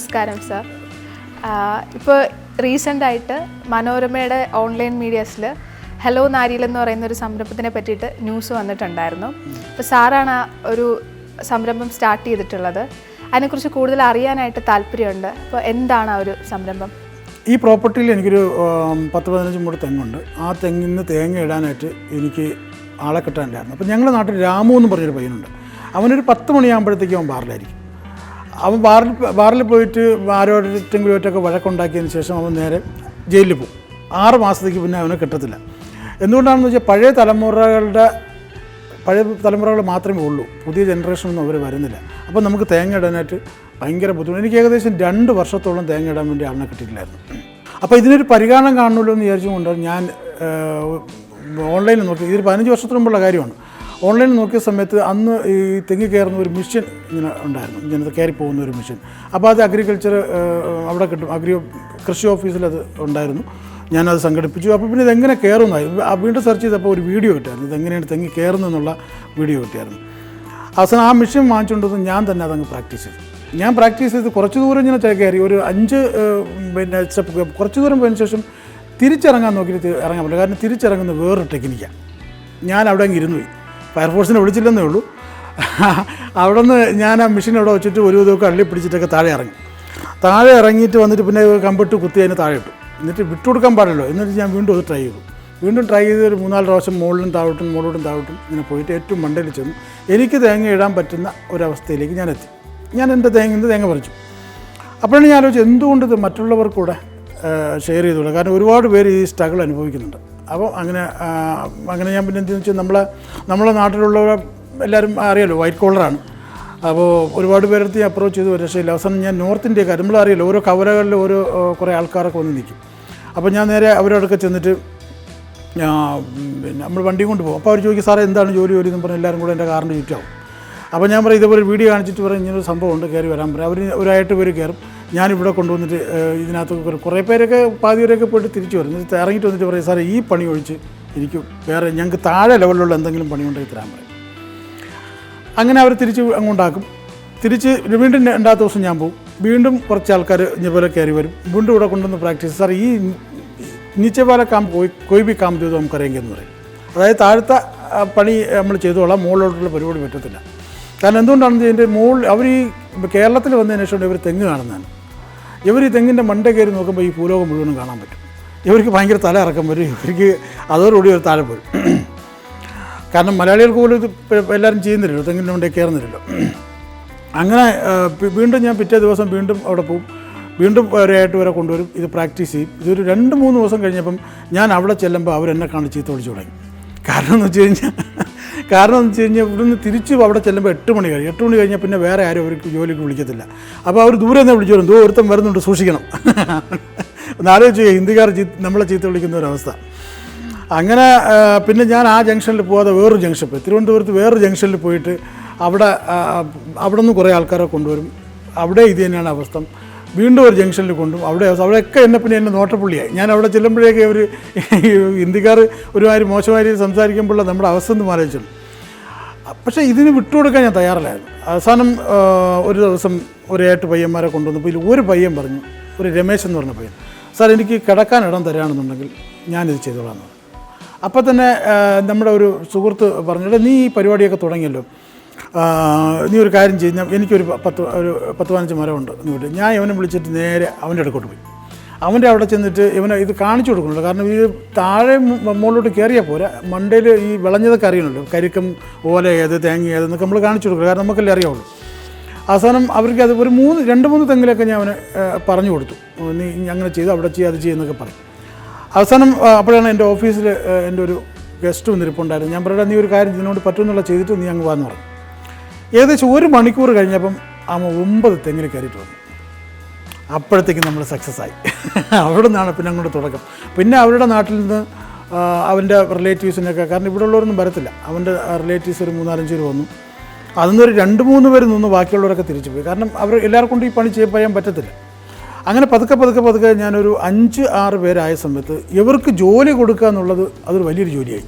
നമസ്കാരം സർ. ഇപ്പോൾ റീസെൻ്റായിട്ട് മനോരമയുടെ ഓൺലൈൻ മീഡിയാസിൽ ഹലോ നാരിയിൽ എന്ന് പറയുന്ന ഒരു സംരംഭത്തിനെ പറ്റിയിട്ട് ന്യൂസ് വന്നിട്ടുണ്ടായിരുന്നു. അപ്പോൾ സാറാണ് ആ ഒരു സംരംഭം സ്റ്റാർട്ട് ചെയ്തിട്ടുള്ളത്. അതിനെക്കുറിച്ച് കൂടുതൽ അറിയാനായിട്ട് താല്പര്യമുണ്ട്. അപ്പോൾ എന്താണ് ആ ഒരു സംരംഭം? ഈ പ്രോപ്പർട്ടിയിൽ എനിക്കൊരു 10-15 മൂട് തെങ്ങുണ്ട്. ആ തെങ്ങിൽ നിന്ന് തേങ്ങ ഇടാനായിട്ട് എനിക്ക് ആളെ കിട്ടാനുണ്ടായിരുന്നു. അപ്പോൾ ഞങ്ങളുടെ നാട്ടിൽ രാമു എന്ന് പറഞ്ഞൊരു പയ്യനുണ്ട്. അവനൊരു 10 മണിയാകുമ്പോഴത്തേക്കും അവൻ ബാറിലായിരിക്കും. അവൻ ബാറിൽ പോയിട്ട് ആരോടെങ്കിലുമായിട്ടൊക്കെ വഴക്കുണ്ടാക്കിയതിന് ശേഷം അവൻ നേരെ ജയിലിൽ പോകും. 6 മാസത്തേക്ക് പിന്നെ അവനെ കിട്ടത്തില്ല. എന്തുകൊണ്ടാണെന്ന് വെച്ചാൽ പഴയ തലമുറകൾ മാത്രമേ ഉള്ളൂ, പുതിയ ജനറേഷനൊന്നും അവർ വരുന്നില്ല. അപ്പോൾ നമുക്ക് തേങ്ങ ഇടാനായിട്ട് ഭയങ്കര ബുദ്ധിമുട്ട്. എനിക്ക് ഏകദേശം 2 വർഷത്തോളം തേങ്ങ ഇടാൻ വേണ്ടി ആളിനെ കിട്ടിയിട്ടില്ലായിരുന്നു. അപ്പോൾ ഇതിനൊരു പരിഗണന കാണുമല്ലോ എന്ന് വിചാരിച്ചുകൊണ്ട് ഞാൻ ഓൺലൈനിൽ നോക്കി. ഇതൊരു 15 വർഷത്തിന് മുമ്പുള്ള കാര്യമാണ്. ഓൺലൈനിൽ നോക്കിയ സമയത്ത് അന്ന് ഈ തെങ്ങി കയറുന്ന ഒരു മിഷൻ ഇങ്ങനെ ഉണ്ടായിരുന്നു, ഇങ്ങനെ കയറി പോകുന്ന ഒരു മിഷൻ. അപ്പോൾ അത് അഗ്രികൾച്ചർ അവിടെ കിട്ടും, കൃഷി ഓഫീസിൽ അത് ഉണ്ടായിരുന്നു. ഞാനത് സംഘടിപ്പിച്ചു. അപ്പോൾ പിന്നെ ഇതെങ്ങനെ കയറുന്നതായി വീണ്ടും സെർച്ച് ചെയ്തപ്പോൾ ഒരു വീഡിയോ കിട്ടിയായിരുന്നു, ഇതെങ്ങനെയാണ് തെങ്ങി കയറുന്നതെന്നുള്ള വീഡിയോ കിട്ടിയായിരുന്നു. അവസാനം ആ മിഷൻ വാങ്ങിച്ചുകൊണ്ടത് ഞാൻ തന്നെ അതങ്ങ് പ്രാക്ടീസ് ചെയ്തു. ഞാൻ പ്രാക്ടീസ് ചെയ്ത് കുറച്ച് ദൂരം ഇങ്ങനെ കയറി ഒരു 5 സ്റ്റെപ്പ് കുറച്ച് ദൂരം പോയതിന് ശേഷം തിരിച്ചിറങ്ങാൻ നോക്കിയിട്ട് ഇറങ്ങാൻ പറ്റില്ല. കാരണം തിരിച്ചിറങ്ങുന്ന വേറൊരു ടെക്നിക്കാണ്. ഞാൻ അവിടെ അങ്ങ് ഇരുന്നു പോയി. ഫയർഫോഴ്സിനെ വിളിച്ചില്ലെന്നേ ഉള്ളൂ. അവിടെ നിന്ന് ഞാൻ ആ മെഷീൻ അവിടെ വെച്ചിട്ട് ഒരു ഇതൊക്കെ അള്ളി പിടിച്ചിട്ടൊക്കെ താഴെ ഇറങ്ങിയിട്ട് വന്നിട്ട് പിന്നെ കമ്പിട്ട് കുത്തി അതിന് താഴെ ഇട്ടു. എന്നിട്ട് വിട്ടുകൊടുക്കാൻ പാടില്ലല്ലോ. എന്നിട്ട് ഞാൻ വീണ്ടും അത് ട്രൈ ചെയ്ത് ഒരു 3-4 പ്രാവശ്യം മുകളിലും താഴോട്ടും ഇങ്ങനെ പോയിട്ട് ഏറ്റവും മണ്ടയിൽ ചെന്നു. എനിക്ക് തേങ്ങ ഇടാൻ പറ്റുന്ന ഒരവസ്ഥയിലേക്ക് ഞാൻ എത്തി. ഞാൻ എൻ്റെ തേങ്ങ പറിച്ചു. അപ്പോഴാണ് ഞാൻ ആലോചിച്ചത് എന്തുകൊണ്ട് ഇത് മറ്റുള്ളവർക്കൂടെ ഷെയർ ചെയ്തുകൂടാ. കാരണം ഒരുപാട് പേര് ഈ സ്ട്രഗിൾ അനുഭവിക്കുന്നുണ്ട്. അപ്പോൾ അങ്ങനെ ഞാൻ പിന്നെ എന്തെന്ന് വെച്ചാൽ നമ്മളെ നാട്ടിലുള്ളവർ എല്ലാവരും അറിയാലോ, വൈറ്റ് കോളറാണ്. അപ്പോൾ ഒരുപാട് പേരെടുത്ത് അപ്രോച്ച് ചെയ്തു, രക്ഷയില്ല. അവസാനം ഞാൻ നോർത്ത് ഇന്ത്യക്കാർ നമ്മളറിയാലോ, ഓരോ കവലകളിൽ കുറേ ആൾക്കാരൊക്കെ വന്ന് നിൽക്കും. അപ്പോൾ ഞാൻ നേരെ അവരോടൊക്കെ ചെന്നിട്ട് പിന്നെ നമ്മൾ വണ്ടി കൊണ്ട് പോകും. അപ്പോൾ അവർ ചോദിക്കും, സാറേ എന്താണ് ജോലി എന്ന് പറഞ്ഞ് എല്ലാവരും കൂടെ എൻ്റെ കാറിൻ്റെ ചുറ്റാവും. അപ്പോൾ ഞാൻ പറയും ഇതേപോലെ വീഡിയോ കാണിച്ചിട്ട് പറയും ഇങ്ങനൊരു സംഭവമുണ്ട്, കയറി വരാൻ പറയും. അവർ ഒരു 8 പേര് കയറും. ഞാനിവിടെ കൊണ്ടുവന്നിട്ട് ഇതിനകത്ത് കുറേ പേരൊക്കെ പാതിവരെയൊക്കെ പോയിട്ട് തിരിച്ചു വരും. എന്നിട്ട് ഇറങ്ങിയിട്ട് വന്നിട്ട് പറയും, സാറേ ഈ പണി ഒഴിച്ച് എനിക്ക് വേറെ ഞങ്ങൾക്ക് താഴെ ലെവലിലുള്ള എന്തെങ്കിലും പണി ഉണ്ടെങ്കിൽ തരാൻ പറയും. അങ്ങനെ അവർ തിരിച്ച് അങ്ങോട്ടാക്കും. തിരിച്ച് വീണ്ടും 2ാമത്തെ ദിവസം ഞാൻ പോകും. വീണ്ടും കുറച്ച് ആൾക്കാർ ഇതുപോലെ കയറി വരും. വീണ്ടും ഇവിടെ കൊണ്ടുവന്ന് പ്രാക്ടീസ്. സാർ ഈ നീച്ചെ വാല കാം കോയി ബി കാം ചെയ്തു നമുക്കറിയെങ്കിൽ എന്ന് പറയും. അതായത് താഴത്തെ പണി നമ്മൾ ചെയ്തോളാം, മുകളിലോട്ടുള്ള പരിപാടി പറ്റത്തില്ല. കാരണം എന്തുകൊണ്ടാണെന്ന് വെച്ചാൽ അവർ ഈ കേരളത്തിൽ വന്നതിന് ശേഷം ഇവർ തെങ്ങ് കാണുന്നതാണ്. ഇവർ ഈ തെങ്ങിൻ്റെ മണ്ട കയറി നോക്കുമ്പോൾ ഈ ഭൂലോകം മുഴുവനും കാണാൻ പറ്റും. ഇവർക്ക് ഭയങ്കര തല ഇറക്കം വരും. ഇവർക്ക് അതോടുകൂടി ഒരു താഴെ പോയി. കാരണം മലയാളികൾക്ക് പോലും ഇത് എല്ലാവരും ചെയ്യുന്നില്ലല്ലോ, തെങ്ങിൻ്റെ മണ്ടേ കയറുന്നില്ലല്ലോ. അങ്ങനെ വീണ്ടും ഞാൻ പിറ്റേ ദിവസം വീണ്ടും അവിടെ പോകും. വീണ്ടും ഒരായിട്ട് വരെ കൊണ്ടുവരും. ഇത് പ്രാക്ടീസ് ചെയ്യും. ഇതൊരു 2-3 ദിവസം കഴിഞ്ഞപ്പം ഞാൻ അവിടെ ചെല്ലുമ്പോൾ അവരെന്നെ കാണി ചീത്ത വിളിച്ചു തുടങ്ങി. കാരണം എന്ന് വെച്ച് കഴിഞ്ഞാൽ ഇവിടുന്ന് തിരിച്ച് അവിടെ ചെല്ലുമ്പോൾ 8 മണി കഴിയും. 8 മണി കഴിഞ്ഞാൽ പിന്നെ വേറെ ആരും അവർക്ക് ജോലിക്ക് വിളിക്കത്തില്ല. അപ്പോൾ അവർ ദൂരെ നിന്ന് വിളിച്ചു വരും, ഒരുത്തം വരുന്നുണ്ട്, സൂക്ഷിക്കണം. ഒന്നാലോചിച്ച് ഹിന്ദിക്കാർ നമ്മളെ ചീത്ത വിളിക്കുന്ന ഒരവസ്ഥ. അങ്ങനെ പിന്നെ ഞാൻ ആ ജംഗ്ഷനിൽ പോകാതെ വേറൊരു ജംഗ്ഷൻ പോയി, തിരുവനന്തപുരത്ത് വേറൊരു ജംഗ്ഷനിൽ പോയിട്ട് അവിടെ നിന്ന് കുറേ ആൾക്കാരെ കൊണ്ടുവരും. അവിടെ ഇത് തന്നെയാണ് അവസ്ഥ. വീണ്ടും ഒരു ജംഗ്ഷനിൽ കൊണ്ടും അവിടെയൊക്കെ എന്നെ നോട്ടപ്പുള്ളിയായി. ഞാൻ അവിടെ ചെല്ലുമ്പോഴേക്ക് അവർ ഹിന്ദിക്കാർ ഒരുമാതിരി മോശമായി സംസാരിക്കുമ്പോൾ നമ്മുടെ അവസ്ഥ ഒന്നും ആലോചിച്ചു. പക്ഷേ ഇതിന് വിട്ടുകൊടുക്കാൻ ഞാൻ തയ്യാറില്ലായിരുന്നു. അവസാനം ഒരു ദിവസം ഒരു 8 പയ്യന്മാരെ കൊണ്ടുവന്നപ്പോൾ ഇതിൽ ഒരു പയ്യൻ പറഞ്ഞു, ഒരു രമേശ് എന്ന് പറഞ്ഞ പയ്യൻ, സാർ എനിക്ക് കിടക്കാൻ ഇടം തരാണെന്നുണ്ടെങ്കിൽ ഞാനിത് ചെയ്തോളാം എന്ന് പറഞ്ഞു. അപ്പോൾ തന്നെ നമ്മുടെ ഒരു സുഹൃത്ത് പറഞ്ഞു, നീ ഈ പരിപാടിയൊക്കെ തുടങ്ങിയല്ലോ, നീ ഒരു കാര്യം ചെയ്ത് എനിക്കൊരു 10-15 മരമുണ്ട് എന്ന് വിട്ട് ഞാൻ ഇവനെ വിളിച്ചിട്ട് നേരെ അവൻ്റെ അടുക്കോട്ട് പോയി. അവൻ്റെ അവിടെ ചെന്നിട്ട് ഇവനെ ഇത് കാണിച്ചു കൊടുക്കണല്ലോ. കാരണം ഈ താഴെ മുകളിലോട്ട് കയറിയാൽ പോരാ, മണ്ടയിൽ ഈ വിളഞ്ഞതൊക്കെ അറിയണമല്ലോ, കരിക്കും ഓല ഏത് തേങ്ങ ഏതെന്നൊക്കെ നമ്മൾ കാണിച്ചു കൊടുക്കുക. കാരണം നമുക്കല്ലേ അറിയാവുള്ളൂ. അവസാനം അവർക്ക് അത് ഒരു 2-3 തെങ്ങിലൊക്കെ ഞാൻ അവനെ പറഞ്ഞു കൊടുത്തു, നീ അങ്ങനെ ചെയ്ത് അവിടെ ചെയ്യുക അത് ചെയ്യുന്നൊക്കെ പറയും. അവസാനം അപ്പോഴാണ് എൻ്റെ ഓഫീസിൽ എൻ്റെ ഒരു ഗസ്റ്റ് വന്നിരിപ്പുണ്ടായിരുന്നു. ഞാൻ പറയട്ടെ, നീ ഒരു കാര്യം ഇതിനോട് പറ്റുമെന്നുള്ള ചെയ്തിട്ട് നീ അങ്ങ് വന്നു പറഞ്ഞു. ഏകദേശം 1 മണിക്കൂർ കഴിഞ്ഞപ്പം 9 തെങ്ങിൽ കയറിയിട്ട് വന്നു. അപ്പോഴത്തേക്കും നമ്മൾ സക്സസ് ആയി. അവിടെ നിന്നാണ് പിന്നെ അങ്ങോട്ട് തുടക്കം. പിന്നെ അവരുടെ നാട്ടിൽ നിന്ന് അവൻ്റെ റിലേറ്റീവ്സിനൊക്കെ, കാരണം ഇവിടെ ഉള്ളവരൊന്നും വരത്തില്ല, അവൻ്റെ റിലേറ്റീവ്സ് ഒരു 3-4 പേര് വന്നു. അതിന്നൊരു 2-3 പേര് നിന്ന് ബാക്കിയുള്ളവരൊക്കെ തിരിച്ചു പോയി. കാരണം അവർ എല്ലാവർക്കും കൊണ്ട് ഈ പണി ചെയ്യാൻ പറ്റത്തില്ല. അങ്ങനെ പതുക്കെ ഞാനൊരു 5-6 പേരായ സമയത്ത് ഇവർക്ക് ജോലി കൊടുക്കുക എന്നുള്ളത് അതൊരു വലിയൊരു ജോലിയായി.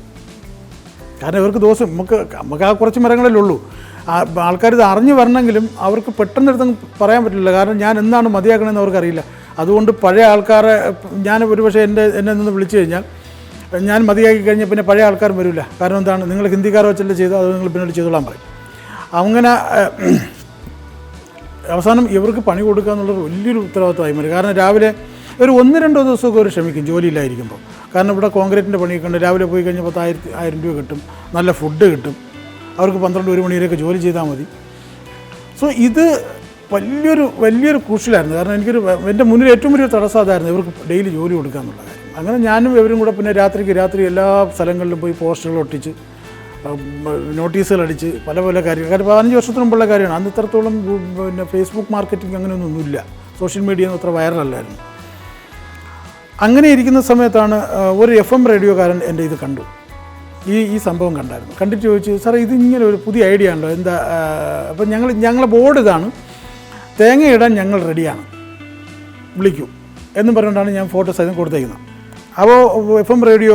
കാരണം ഇവർക്ക് ദിവസം നമുക്ക് ആ കുറച്ച് മരങ്ങളല്ലേ ഉള്ളൂ. ആൾക്കാർ ഇത് അറിഞ്ഞു വരണമെങ്കിലും അവർക്ക് പെട്ടെന്നെടുത്ത് പറയാൻ പറ്റില്ല. കാരണം ഞാൻ എന്താണ് മതിയാക്കണമെന്ന് അവർക്കറിയില്ല. അതുകൊണ്ട് പഴയ ആൾക്കാരെ ഞാൻ ഒരുപക്ഷെ എന്നെ നിന്ന് വിളിച്ചു കഴിഞ്ഞാൽ ഞാൻ മതിയാക്കി കഴിഞ്ഞാൽ പിന്നെ പഴയ ആൾക്കാരും വരില്ല. കാരണം എന്താണ്, നിങ്ങൾ ഹിന്ദിക്കാരെ വെച്ചല്ലേ ചെയ്തോ, അത് നിങ്ങൾ പിന്നീട് ചെയ്തോളാൻ പറയും. അങ്ങനെ അവസാനം ഇവർക്ക് പണി കൊടുക്കുക എന്നുള്ളത് വലിയൊരു ഉത്തരവാദിത്തമായി മാറി. കാരണം രാവിലെ ഒരു 1-2 ദിവസമൊക്കെ അവർ ക്ഷമിക്കും ജോലിയില്ലായിരിക്കുമ്പോൾ. കാരണം ഇവിടെ കോൺക്രീറ്റിൻ്റെ പണിയൊക്കെ ഉണ്ട്. രാവിലെ പോയി കഴിഞ്ഞാൽ 10,000 രൂപ കിട്ടും, നല്ല ഫുഡ് കിട്ടും. അവർക്ക് 12-1 മണി വരെയൊക്കെ ജോലി ചെയ്താൽ മതി. സോ ഇത് വലിയൊരു ക്രൂഷ്യലായിരുന്നു. കാരണം എൻ്റെ മുന്നിൽ ഏറ്റവും വലിയ തടസ്സം അതായിരുന്നു, ഇവർക്ക് ഡെയിലി ജോലി കൊടുക്കുക എന്നുള്ള കാര്യം. അങ്ങനെ ഞാനും ഇവരും കൂടെ പിന്നെ രാത്രി എല്ലാ സ്ഥലങ്ങളിലും പോയി പോസ്റ്ററുകൾ ഒട്ടിച്ച് നോട്ടീസുകൾ അടിച്ച് പല കാര്യങ്ങൾ. കാരണം 15 വർഷത്തിന് മുമ്പുള്ള കാര്യമാണ്. അന്ന് ഇത്രത്തോളം പിന്നെ ഫേസ്ബുക്ക് മാർക്കറ്റിംഗ് അങ്ങനെയൊന്നുമില്ല, സോഷ്യൽ മീഡിയ ഒന്നും അത്ര വൈറലല്ലായിരുന്നു. അങ്ങനെ ഇരിക്കുന്ന സമയത്താണ് ഒരു FM റേഡിയോക്കാരൻ എൻ്റെ ഇത് കണ്ടു, ഈ സംഭവം കണ്ടായിരുന്നു. കണ്ടിട്ട് ചോദിച്ചു, സാറേ ഇത് ഇങ്ങനെ ഒരു പുതിയ ഐഡിയ ഉണ്ടോ, എന്താ? അപ്പം ഞങ്ങളെ ബോർഡ് ഇതാണ്, തേങ്ങയിടാൻ ഞങ്ങൾ റെഡിയാണ്, വിളിക്കൂ എന്നും പറഞ്ഞുകൊണ്ടാണ് ഞാൻ ഫോട്ടോ സഹിതം കൊടുത്തേക്കുന്നത്. അപ്പോൾ FM റേഡിയോ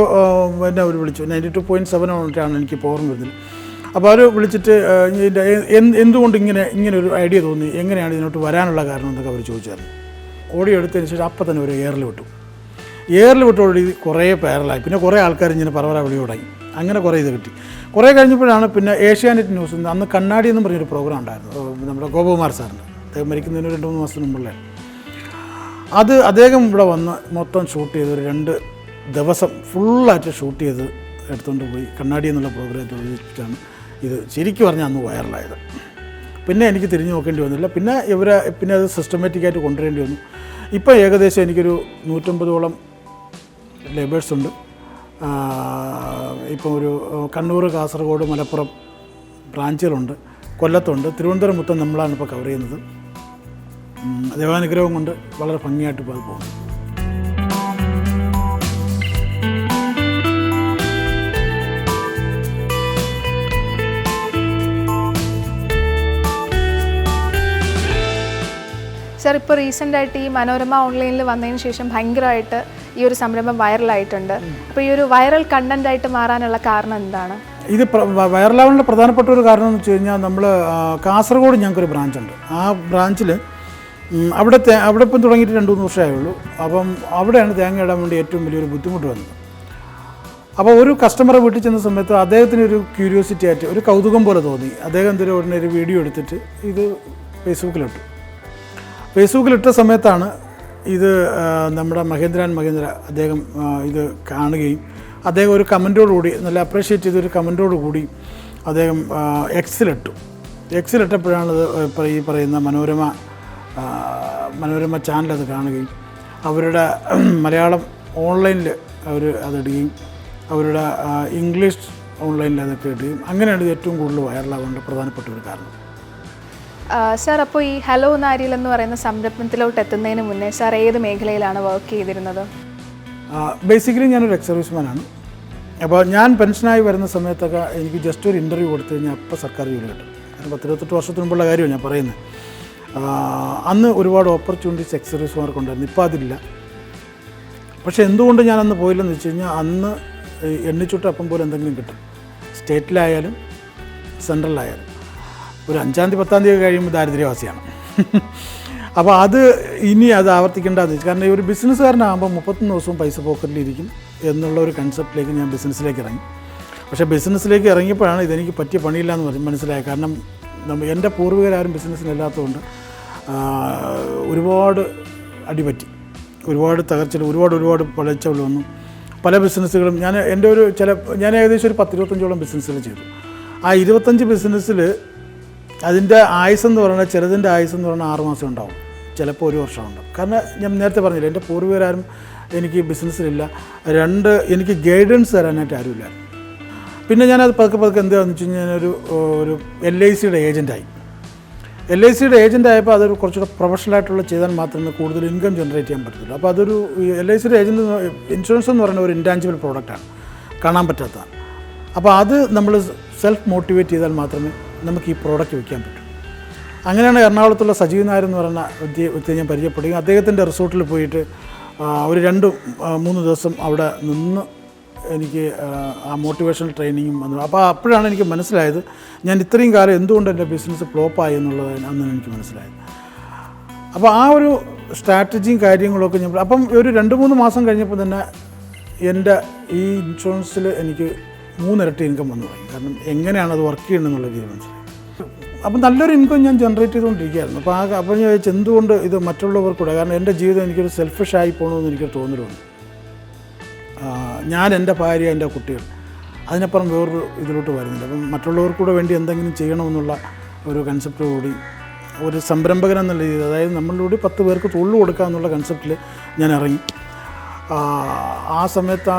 എന്നെ അവർ വിളിച്ചു, 92.7 എനിക്ക് ഓർമ്മ വരുന്നത്. അപ്പോൾ അവർ വിളിച്ചിട്ട് എന്തുകൊണ്ട് ഇങ്ങനെ ഒരു ഐഡിയ തോന്നി, എങ്ങനെയാണ് ഇതിനോട്ട് വരാനുള്ള കാരണം എന്നൊക്കെ അവർ ചോദിച്ചായിരുന്നു. ഓഡിയോ എടുത്തതിന് ശേഷം അപ്പം തന്നെ ഒരു എയറിൽ വിട്ടോടി കുറേ പേരലായി. പിന്നെ കുറേ ആൾക്കാർ ഇങ്ങനെ പറവറ വിളി തുടങ്ങി. അങ്ങനെ കുറേ ഇത് കിട്ടി. കുറേ കഴിഞ്ഞപ്പോഴാണ് പിന്നെ ഏഷ്യാനെറ്റ് ന്യൂസ്, അന്ന് കണ്ണാടി എന്നും പറഞ്ഞൊരു പ്രോഗ്രാം ഉണ്ടായിരുന്നു നമ്മുടെ ഗോപകുമാർ സാറിൻ്റെ, അദ്ദേഹം മരിക്കുന്നതിന് 2-3 മാസത്തിന് മുമ്പുള്ള. അത് അദ്ദേഹം ഇവിടെ വന്ന് മൊത്തം ഷൂട്ട് ചെയ്ത് ഒരു 2 ദിവസം ഫുള്ളായിട്ട് ഷൂട്ട് ചെയ്ത് എടുത്തുകൊണ്ട് പോയി കണ്ണാടി എന്നുള്ള പ്രോഗ്രാം വെച്ചിട്ടാണ് ഇത് ശരിക്കും പറഞ്ഞാൽ അന്ന് വൈറലായത്. പിന്നെ എനിക്ക് തിരിഞ്ഞു നോക്കേണ്ടി വന്നില്ല. പിന്നെ അത് സിസ്റ്റമാറ്റിക്കായിട്ട് കൊണ്ടുവരേണ്ടി വന്നു. ഇപ്പോൾ ഏകദേശം എനിക്കൊരു 150ഓളം ലേബേഴ്സ് ഉണ്ട്. ഇപ്പം ഒരു കണ്ണൂർ, കാസർഗോഡ്, മലപ്പുറം ബ്രാഞ്ചുകളുണ്ട്, കൊല്ലത്തുണ്ട്, തിരുവനന്തപുരം മൊത്തം നമ്മളാണ് ഇപ്പോൾ കവർ ചെയ്യുന്നത്. ദൈവാനുഗ്രഹം കൊണ്ട് വളരെ ഭംഗിയായിട്ട് ഇപ്പോൾ അത് പോകുന്നു. സാർ, ഇപ്പോൾ റീസെൻ്റായിട്ട് ഈ മനോരമ ഓൺലൈനിൽ വന്നതിന് ശേഷം ഭയങ്കരമായിട്ട് ഈ ഒരു സംരംഭം വൈറലായിട്ടുണ്ട്. അപ്പോൾ ഈ ഒരു വൈറൽ കണ്ടൻ്റായിട്ട് മാറാനുള്ള കാരണം എന്താണ്? ഇത് വൈറലാവാനുള്ള പ്രധാനപ്പെട്ട ഒരു കാരണം എന്ന് വെച്ച് കഴിഞ്ഞാൽ, നമ്മൾ കാസർഗോഡ് ഞങ്ങൾക്കൊരു ബ്രാഞ്ചുണ്ട്. ആ ബ്രാഞ്ചിൽ അവിടെ ഇപ്പം തുടങ്ങിയിട്ട് 2-3 വർഷമേ ഉള്ളൂ. അപ്പം അവിടെയാണ് തേങ്ങ ഇടാൻ വേണ്ടി ഏറ്റവും വലിയൊരു ബുദ്ധിമുട്ട് വന്നത്. അപ്പോൾ ഒരു കസ്റ്റമറെ വീട്ടിൽ ചെന്ന സമയത്ത് അദ്ദേഹത്തിന് ഒരു ക്യൂരിയോസിറ്റി ആയിട്ട് ഒരു കൗതുകം പോലെ തോന്നി. അദ്ദേഹം ഉടനെ ഒരു വീഡിയോ എടുത്തിട്ട് ഇത് ഫേസ്ബുക്കിലിട്ട സമയത്താണ് ഇത് നമ്മുടെ മഹേന്ദ്ര അദ്ദേഹം ഇത് കാണുകയും അദ്ദേഹം ഒരു കമൻറ്റോടുകൂടി, നല്ല അപ്രീഷിയേറ്റ് ചെയ്തൊരു കമൻറ്റോടുകൂടി അദ്ദേഹം എക്സിലിട്ടപ്പോഴാണത് ഈ പറയുന്ന മനോരമ ചാനൽ അത് കാണുകയും അവരുടെ മലയാളം ഓൺലൈനിൽ അതിടുകയും അവരുടെ ഇംഗ്ലീഷ് ഓൺലൈനിൽ അതൊക്കെ ഇടുകയും അങ്ങനെയാണ് ഇത് ഏറ്റവും കൂടുതൽ വൈറലാവേണ്ട പ്രധാനപ്പെട്ട ഒരു കാരണം. സാർ, അപ്പോൾ ഈ ഹലോ നാരിയിൽ എന്ന് പറയുന്ന സംരംഭത്തിലോട്ട് എത്തുന്നതിന് മുന്നേ സാർ ഏത് മേഖലയിലാണ് വർക്ക് ചെയ്തിരുന്നത്? ബേസിക്കലി ഞാനൊരു എക്സ് സർവീസ്മാനാണ്. അപ്പോൾ ഞാൻ പെൻഷനായി വരുന്ന സമയത്തൊക്കെ എനിക്ക് ജസ്റ്റ് ഒരു ഇൻ്റർവ്യൂ കൊടുത്തു കഴിഞ്ഞാൽ അപ്പോൾ സർക്കാർ ജോലി കിട്ടും. കാരണം 10-28 വർഷത്തിന് മുമ്പുള്ള കാര്യമാണ് ഞാൻ പറയുന്നത്. അന്ന് ഒരുപാട് ഓപ്പർച്യൂണിറ്റീസ് എക്സ് സർവീസ്മാർക്കുണ്ടായിരുന്നു, ഇപ്പോൾ അതില്ല. പക്ഷേ എന്തുകൊണ്ട് ഞാൻ അന്ന് പോയില്ലെന്ന് വെച്ച് കഴിഞ്ഞാൽ, അന്ന് എണ്ണിച്ചുട്ട് അപ്പം പോലെ എന്തെങ്കിലും കിട്ടും, സ്റ്റേറ്റിലായാലും സെൻട്രലിലായാലും. ഒരു 5-ാം തീയതി 10-ാം തീയതി കഴിയുമ്പോൾ ദാരിദ്ര്യവാസിയാണ്. അപ്പോൾ അത് ആവർത്തിക്കേണ്ടത്. കാരണം ഈ ഒരു ബിസിനസ്സുകാരനാകുമ്പോൾ 31 ദിവസവും പൈസ പോക്കറ്റിലിരിക്കും എന്നുള്ള ഒരു കൺസെപ്റ്റിലേക്ക് ഞാൻ ബിസിനസ്സിലേക്ക് ഇറങ്ങി. പക്ഷേ ബിസിനസ്സിലേക്ക് ഇറങ്ങിയപ്പോഴാണ് ഇതെനിക്ക് പറ്റിയ പണിയില്ല എന്ന് മനസ്സിലായത്. കാരണം എൻ്റെ പൂർവികരാരും ബിസിനസ്സിലില്ലാത്തതുകൊണ്ട് ഒരുപാട് അടിപറ്റി, ഒരുപാട് തകർച്ചകൾ, ഒരുപാട് പഴച്ചകൾ വന്നു. പല ബിസിനസ്സുകളും ഞാൻ ഏകദേശം ഒരു 10-25ഓളം ബിസിനസ്സുകൾ ചെയ്തു. ആ 25 ബിസിനസ്സിൽ അതിൻ്റെ ആയുസ്സെന്ന് പറയുന്നത്, ചിലതിൻ്റെ ആയുസ്സെന്ന് പറഞ്ഞാൽ 6 മാസം ഉണ്ടാവും, ചിലപ്പോൾ 1 വർഷം ഉണ്ടാവും. കാരണം ഞാൻ നേരത്തെ പറഞ്ഞില്ല, എൻ്റെ പൂർവികരാരും എനിക്ക് ബിസിനസ്സിലില്ല. 2, എനിക്ക് ഗൈഡൻസ് തരാനായിട്ട് ആരുമില്ല. പിന്നെ ഞാനത് പതുക്കെ എന്താണെന്ന് വെച്ച് കഴിഞ്ഞാൽ ഒരു LICയുടെ ഏജൻറ്റായി. LICയുടെ ഏജൻറ്റായപ്പോൾ അതൊരു കുറച്ചുകൂടെ പ്രൊഫഷണലായിട്ടുള്ള ചെയ്താൽ മാത്രമേ കൂടുതൽ ഇൻകം ജനറേറ്റ് ചെയ്യാൻ പറ്റത്തുള്ളൂ. അപ്പോൾ അതൊരു LICയുടെ ഏജൻറ്റ്, ഇൻഷുറൻസ് എന്ന് പറയുന്ന ഒരു ഇൻടാഞ്ചിബിൾ പ്രോഡക്റ്റാണ്, കാണാൻ പറ്റാത്തതാണ്. അപ്പോൾ അത് നമ്മൾ സെൽഫ് മോട്ടിവേറ്റ് ചെയ്താൽ മാത്രമേ നമുക്ക് ഈ പ്രോഡക്റ്റ് വിൽക്കാൻ പറ്റും. അങ്ങനെയാണ് എറണാകുളത്തുള്ള സജീവ് നായർ എന്ന് പറയുന്ന വ്യക്തിയെ ഞാൻ പരിചയപ്പെടുകയും അദ്ദേഹത്തിൻ്റെ റിസോർട്ടിൽ പോയിട്ട് ഒരു 2-3 ദിവസം അവിടെ നിന്ന് എനിക്ക് ആ മോട്ടിവേഷണൽ ട്രെയിനിങ്ങും വന്നു. അപ്പോൾ അപ്പോഴാണ് എനിക്ക് മനസ്സിലായത് ഞാൻ ഇത്രയും കാലം എന്തുകൊണ്ട് എൻ്റെ ബിസിനസ് ഫ്ലോപ്പായി എന്നുള്ളത് അന്നാണ് എനിക്ക് മനസ്സിലായത്. അപ്പോൾ ആ ഒരു സ്ട്രാറ്റജിയും കാര്യങ്ങളൊക്കെ ഞാൻ അപ്പം ഒരു 2-3 മാസം കഴിഞ്ഞപ്പോൾ തന്നെ എൻ്റെ ഈ ഇൻഷുറൻസിൽ എനിക്ക് 3 ഇരട്ടി ഇൻകം വന്നു തുടങ്ങി. കാരണം എങ്ങനെയാണ് അത് വർക്ക് ചെയ്യണമെന്നുള്ള രീതി മനസ്സിലായി. അപ്പം നല്ലൊരു ഇൻകം ഞാൻ ജനറേറ്റ് ചെയ്തുകൊണ്ടിരിക്കുകയായിരുന്നു. അപ്പോൾ ഞാൻ ചോദിച്ചു എന്തുകൊണ്ട് ഇത് മറ്റുള്ളവർക്കൂടെ, കാരണം എൻ്റെ ജീവിതം എനിക്കൊരു സെൽഫിഷായി പോകണമെന്ന് എനിക്കൊരു തോന്നലുണ്ട്. ഞാൻ, എൻ്റെ ഭാര്യ, എൻ്റെ കുട്ടികൾ, അതിനപ്പുറം വേറൊരു ഇതിലോട്ട് വരുന്നില്ല. അപ്പം മറ്റുള്ളവർക്കൂടെ വേണ്ടി എന്തെങ്കിലും ചെയ്യണമെന്നുള്ള ഒരു കൺസെപ്റ്റോടുകൂടി ഒരു സംരംഭകൻ എന്നുള്ള രീതി, അതായത് നമ്മളിലൂടെ 10 പേർക്ക് തൊഴിൽ കൊടുക്കുക എന്നുള്ള കൺസെപ്റ്റിൽ ഞാൻ ഇറങ്ങി. ആ സമയത്ത്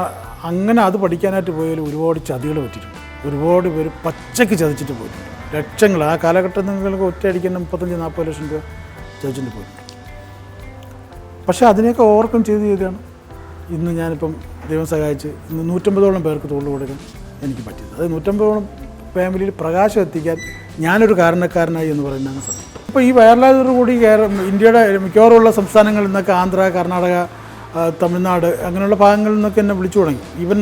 അങ്ങനെ അത് പഠിക്കാനായിട്ട് പോയാൽ ഒരുപാട് ചതികൾ പറ്റിയിട്ടുണ്ട്. ഒരുപാട് പേര് പച്ചയ്ക്ക് ചതിച്ചിട്ട് പോയിട്ടുണ്ട്. ലക്ഷങ്ങൾ ആ കാലഘട്ടത്തിൽ നിങ്ങൾക്ക് ഒറ്റയടിക്ക് 35-40 ലക്ഷം രൂപ ചതിച്ചിട്ട് പോയിട്ടുണ്ട്. പക്ഷേ അതിനെയൊക്കെ ഓവർകം ചെയ്താണ് ഇന്ന് ഞാനിപ്പം ദൈവം സഹായിച്ച് ഇന്ന് 150ഓളം പേർക്ക് തൊഴിൽ കൊടുക്കാൻ എനിക്ക് പറ്റിയത്. അത് 150ഓളം ഫാമിലിയിൽ പ്രകാശം എത്തിക്കാൻ ഞാനൊരു കാരണക്കാരനായി എന്ന് പറയുന്നതാണ് സത്യം. ഇപ്പോൾ ഈ വയർലായതോടുകൂടി ഇന്ത്യയുടെ മിക്കവാറുമുള്ള സംസ്ഥാനങ്ങളിൽ നിന്നൊക്കെ ആന്ധ്ര, കർണാടക, തമിഴ്നാട് അങ്ങനെയുള്ള ഭാഗങ്ങളിൽ നിന്നൊക്കെ എന്നെ വിളിച്ചു തുടങ്ങി. ഈവൻ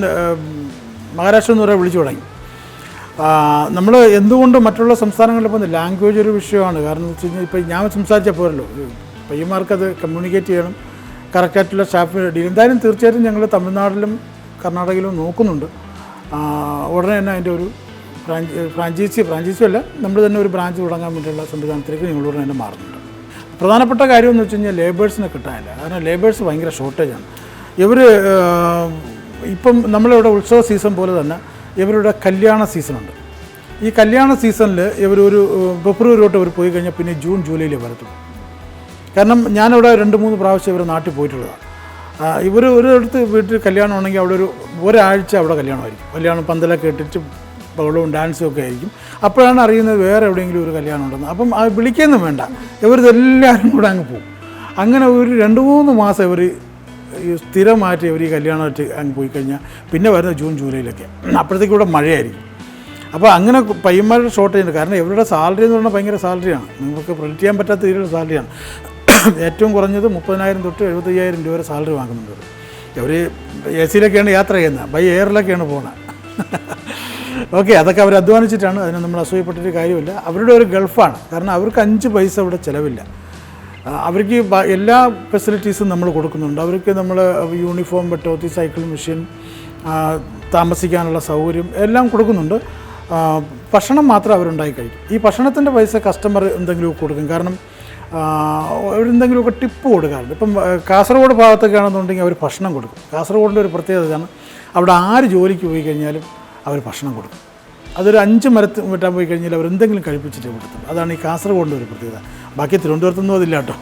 മഹാരാഷ്ട്ര എന്ന് പറയാൻ വിളിച്ചു തുടങ്ങി. നമ്മൾ എന്തുകൊണ്ട് മറ്റുള്ള സംസ്ഥാനങ്ങളിൽ പോകുന്നത് ലാംഗ്വേജ് ഒരു വിഷയമാണ്. കാരണം എന്ന് വെച്ച് കഴിഞ്ഞാൽ ഇപ്പോൾ ഞാൻ സംസാരിച്ചാൽ പോരല്ലോ, പയ്യന്മാർക്കത് കമ്മ്യൂണിക്കേറ്റ് ചെയ്യണം, കറക്റ്റായിട്ടുള്ള സ്റ്റാഫ് ഡീൽ. എന്തായാലും തീർച്ചയായിട്ടും ഞങ്ങൾ തമിഴ്നാട്ടിലും കർണാടകയിലും നോക്കുന്നുണ്ട്. ഉടനെ തന്നെ അതിൻ്റെ ഒരു ഫ്രാഞ്ചൈസി അല്ല, നമ്മൾ തന്നെ ഒരു ബ്രാഞ്ച് തുടങ്ങാൻ വേണ്ടിയുള്ള സംവിധാനത്തിലേക്ക് ഞങ്ങൾ ഉടനെ തന്നെ മാറുന്നുണ്ട്. പ്രധാനപ്പെട്ട കാര്യം എന്ന് വെച്ച് കഴിഞ്ഞാൽ ലേബേഴ്സിനെ കിട്ടാനില്ല. കാരണം ലേബേഴ്സ് ഭയങ്കര ഷോർട്ടേജാണ്. ഇവർ ഇപ്പം നമ്മളിവിടെ ഉത്സവ സീസൺ പോലെ തന്നെ ഇവരുടെ കല്യാണ സീസണുണ്ട്. ഈ കല്യാണ സീസണിൽ ഇവരൊരു ഫെബ്രുവരി തൊട്ട് ഇവർ പോയി കഴിഞ്ഞാൽ പിന്നെ ജൂൺ ജൂലൈയിലേ വരത്തുള്ളൂ. കാരണം ഞാനിവിടെ 2-3 പ്രാവശ്യം ഇവർ നാട്ടിൽ പോയിട്ടുള്ളതാണ്. ഇവർ ഒരിടത്ത് വീട്ടിൽ കല്യാണമാണെങ്കിൽ അവിടെ ഒരാഴ്ച അവിടെ കല്യാണമായിരിക്കും. കല്യാണം പന്തലൊക്കെ ഇട്ടിട്ട് ബഹളവും ഡാൻസും ഒക്കെ ആയിരിക്കും. അപ്പോഴാണ് അറിയുന്നത് വേറെ എവിടെയെങ്കിലും ഒരു കല്യാണം ഉണ്ടെന്ന്. അപ്പം അത് വിളിക്കൊന്നും വേണ്ട, ഇവരിതെല്ലാവരും കൂടെ അങ്ങ് പോകും. അങ്ങനെ ഒരു 2-3 മാസം ഇവർ സ്ഥിരമായിട്ട് ഇവർ ഈ കല്യാണമായിട്ട് അങ്ങ് പോയി കഴിഞ്ഞാൽ പിന്നെ വരുന്നത് ജൂൺ ജൂലൈയിലൊക്കെ. അപ്പോഴത്തേക്കും ഇവിടെ മഴയായിരിക്കും. അപ്പോൾ അങ്ങനെ പയ്യന്മാരുടെ ഷോർട്ടേജ് ഉണ്ട്. കാരണം ഇവരുടെ സാലറി എന്ന് പറഞ്ഞാൽ ഭയങ്കര സാലറിയാണ്, നിങ്ങൾക്ക് പ്രൊഡിക്റ്റ് ചെയ്യാൻ പറ്റാത്ത രീതിയിലുള്ള സാലറിയാണ്. ഏറ്റവും കുറഞ്ഞത് 30,000 തൊട്ട് 75,000 രൂപ വരെ സാലറി വാങ്ങുന്നുണ്ട്. ഇവർ എ സിയിലൊക്കെയാണ് യാത്ര ചെയ്യുന്നത്, ബൈ എയറിലൊക്കെയാണ് പോകുന്നത്. ഓക്കെ, അതൊക്കെ അവർ അധ്വാനിച്ചിട്ടാണ്, അതിന് നമ്മൾ അസൂയപ്പെട്ടൊരു കാര്യമില്ല. അവരുടെ ഒരു ഗൾഫാണ്. കാരണം അവർക്ക് 5 പൈസ ഇവിടെ ചിലവില്ല. അവർക്ക് എല്ലാ ഫെസിലിറ്റീസും നമ്മൾ കൊടുക്കുന്നുണ്ട്. അവർക്ക് നമ്മൾ യൂണിഫോം, ടോത്തി, സൈക്കിൾ, മെഷീൻ, താമസിക്കാനുള്ള സൗകര്യം എല്ലാം കൊടുക്കുന്നുണ്ട്. ഭക്ഷണം മാത്രം അവരുണ്ടാക്കി കഴിക്കും. ഈ ഭക്ഷണത്തിൻ്റെ പൈസ കസ്റ്റമർ എന്തെങ്കിലും കൊടുക്കും. കാരണം അവരെന്തെങ്കിലുമൊക്കെ ടിപ്പ് കൊടുക്കാറുണ്ട്. ഇപ്പം കാസർഗോഡ് ഭാഗത്തൊക്കെ ആണെന്നുണ്ടെങ്കിൽ അവർ ഭക്ഷണം കൊടുക്കും. കാസർഗോഡിൻ്റെ ഒരു പ്രത്യേകതയാണ്, അവിടെ ആര് ജോലിക്ക് പോയി കഴിഞ്ഞാലും അവർ ഭക്ഷണം കൊടുക്കും. അതൊരു 5 മരത്ത് വെട്ടാൻ പോയി കഴിഞ്ഞാൽ അവർ എന്തെങ്കിലും കഴിപ്പിച്ചിട്ടേ കൊടുത്തുള്ളൂ. അതാണ് ഈ കാസർഗോഡിൻ്റെ ഒരു പ്രത്യേകത. ബാക്കി തിരുവനന്തപുരത്തൊന്നും അതില്ല കേട്ടോ.